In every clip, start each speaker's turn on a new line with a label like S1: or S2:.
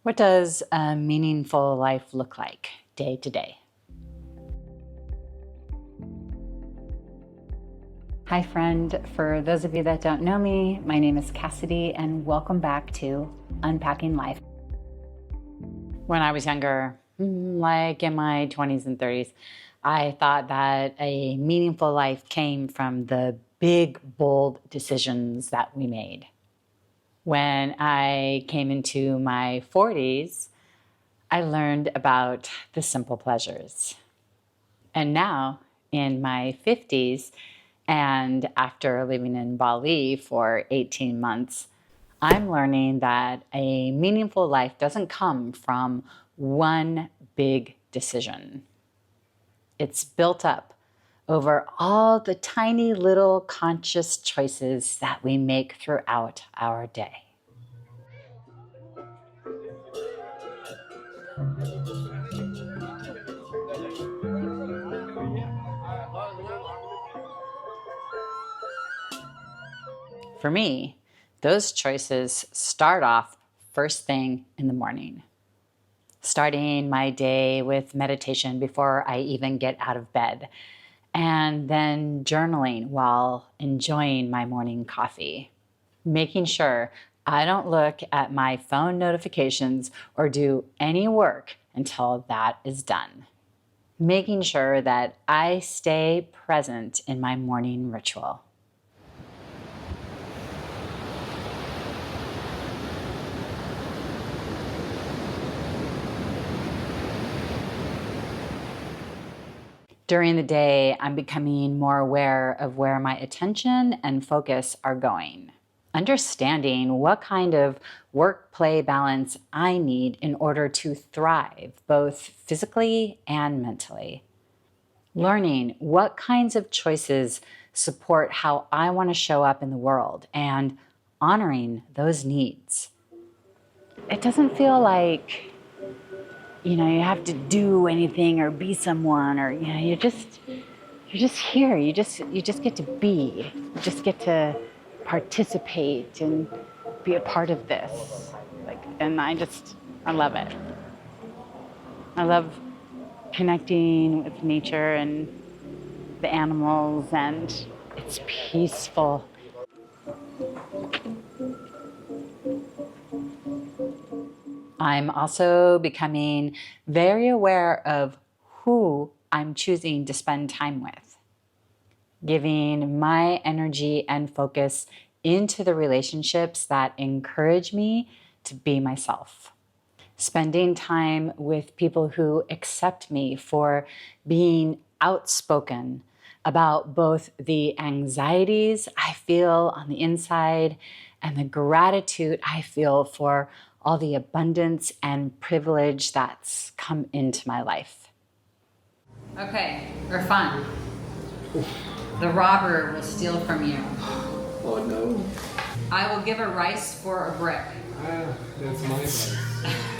S1: What does a meaningful life look like day to day? Hi friend, for those of you that don't know me, my name is Cassidy and welcome back to Unpacking Life. When I was younger, like in my 20s and 30s, I thought that a meaningful life came from the big, bold decisions that we made. When I came into my 40s, I learned about the simple pleasures. And now, in my 50s, and after living in Bali for 18 months, I'm learning that a meaningful life doesn't come from one big decision. It's built up over all the tiny little conscious choices that we make throughout our day. For me, those choices start off first thing in the morning. Starting my day with meditation before I even get out of bed, and then journaling while enjoying my morning coffee. Making sure I don't look at my phone notifications or do any work until that is done. Making sure that I stay present in my morning ritual. During the day, I'm becoming more aware of where my attention and focus are going. Understanding what kind of work-play balance I need in order to thrive, both physically and mentally. Learning what kinds of choices support how I want to show up in the world and honoring those needs. It doesn't feel like you have to do anything or be someone, or you're just here. You just get to be. You just get to participate and be a part of this. And I love it. I love connecting with nature and the animals, and it's peaceful. I'm also becoming very aware of who I'm choosing to spend time with, giving my energy and focus into the relationships that encourage me to be myself. Spending time with people who accept me for being outspoken about both the anxieties I feel on the inside and the gratitude I feel for all the abundance and privilege that's come into my life. Okay, for fun. The robber will steal from you.
S2: Oh no.
S1: I will give a rice for a brick.
S2: That's my rice.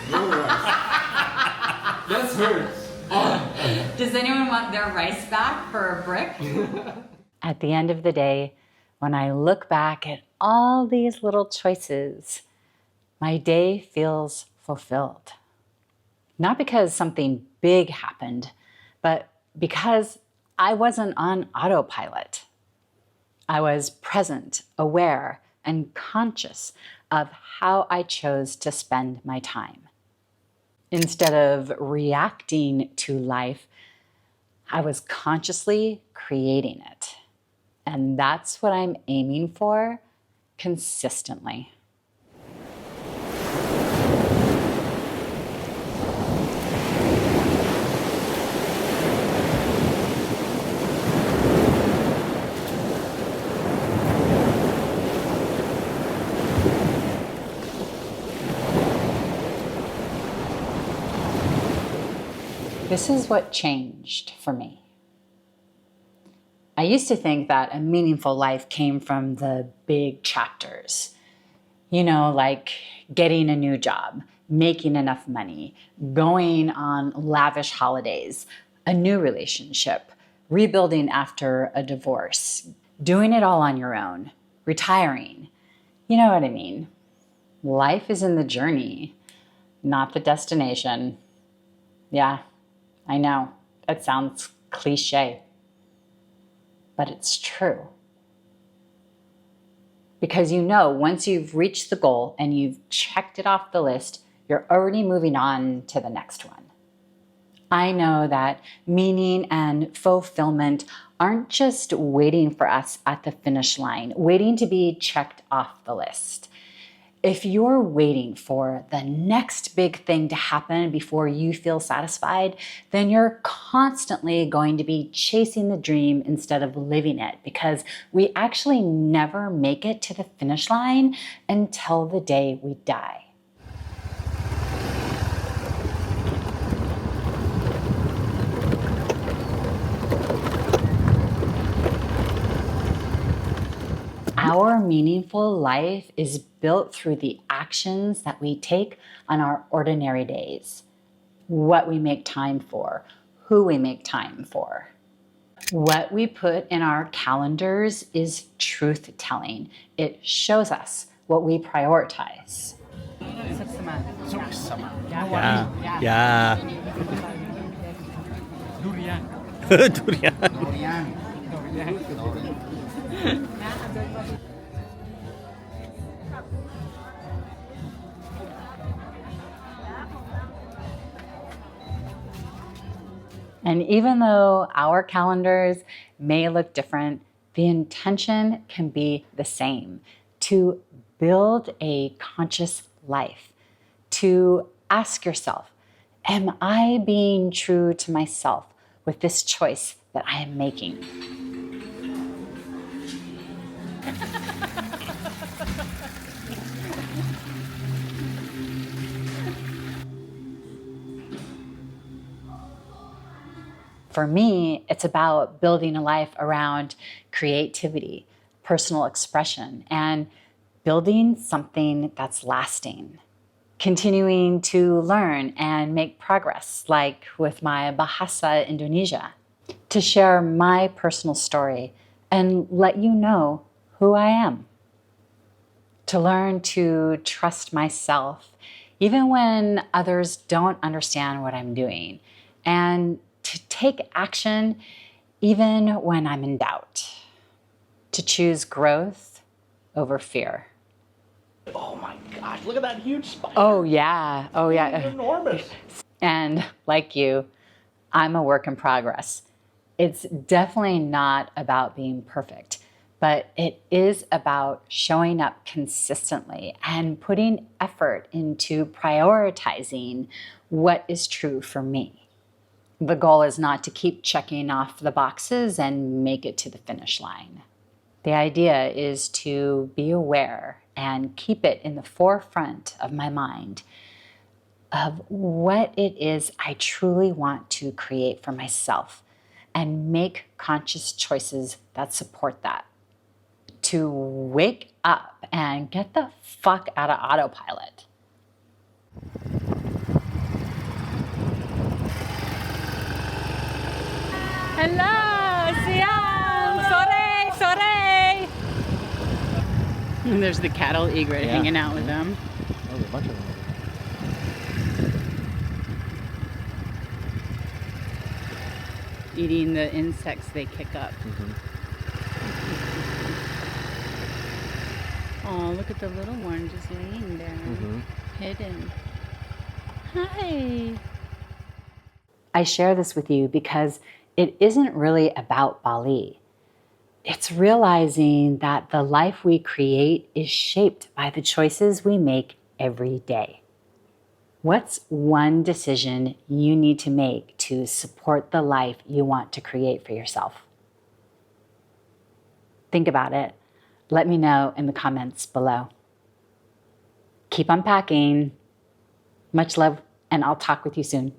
S2: Your rice. That's hers. Oh.
S1: Does anyone want their rice back for a brick? At the end of the day, when I look back at all these little choices, my day feels fulfilled. Not because something big happened, but because I wasn't on autopilot. I was present, aware, and conscious of how I chose to spend my time. Instead of reacting to life, I was consciously creating it. And that's what I'm aiming for consistently. This is what changed for me. I used to think that a meaningful life came from the big chapters. Like getting a new job, making enough money, going on lavish holidays, a new relationship, rebuilding after a divorce, doing it all on your own, retiring. You know what I mean? Life is in the journey. not the destination. Yeah, I know, it sounds cliche, but it's true. Because you know, once you've reached the goal and you've checked it off the list, you're already moving on to the next one. I know that meaning and fulfillment aren't just waiting for us at the finish line, waiting to be checked off the list. If you're waiting for the next big thing to happen before you feel satisfied, then you're constantly going to be chasing the dream instead of living it, because we actually never make it to the finish line until the day we die. Our meaningful life is built through the actions that we take on our ordinary days. What we make time for, who we make time for. What we put in our calendars is truth-telling. It shows us what we prioritize.
S3: Yeah. Durian.
S1: And even though our calendars may look different, the intention can be the same: to build a conscious life, to ask yourself, am I being true to myself with this choice that I am making? For me, it's about building a life around creativity, personal expression, and building something that's lasting. Continuing to learn and make progress, like with my Bahasa Indonesia. To share my personal story and let you know who I am. To learn to trust myself, even when others don't understand what I'm doing. And to take action even when I'm in doubt. To choose growth over fear.
S3: Oh my gosh, look at that huge spider.
S1: Oh yeah,
S3: It's enormous.
S1: And like you, I'm a work in progress. It's definitely not about being perfect, but it is about showing up consistently and putting effort into prioritizing what is true for me. The goal is not to keep checking off the boxes and make it to the finish line. The idea is to be aware and keep it in the forefront of my mind of what it is I truly want to create for myself and make conscious choices that support that. To wake up and get the fuck out of autopilot. Hello, siang, sore. And there's the cattle egret hanging out with them.
S3: Oh, there's a bunch of them.
S1: Eating the insects they kick up. Oh, look at the little one just laying there, hidden. Hi. I share this with you because it isn't really about Bali. It's realizing that the life we create is shaped by the choices we make every day. What's one decision you need to make to support the life you want to create for yourself? Think about it. Let me know in the comments below. Keep unpacking. Much love, and I'll talk with you soon.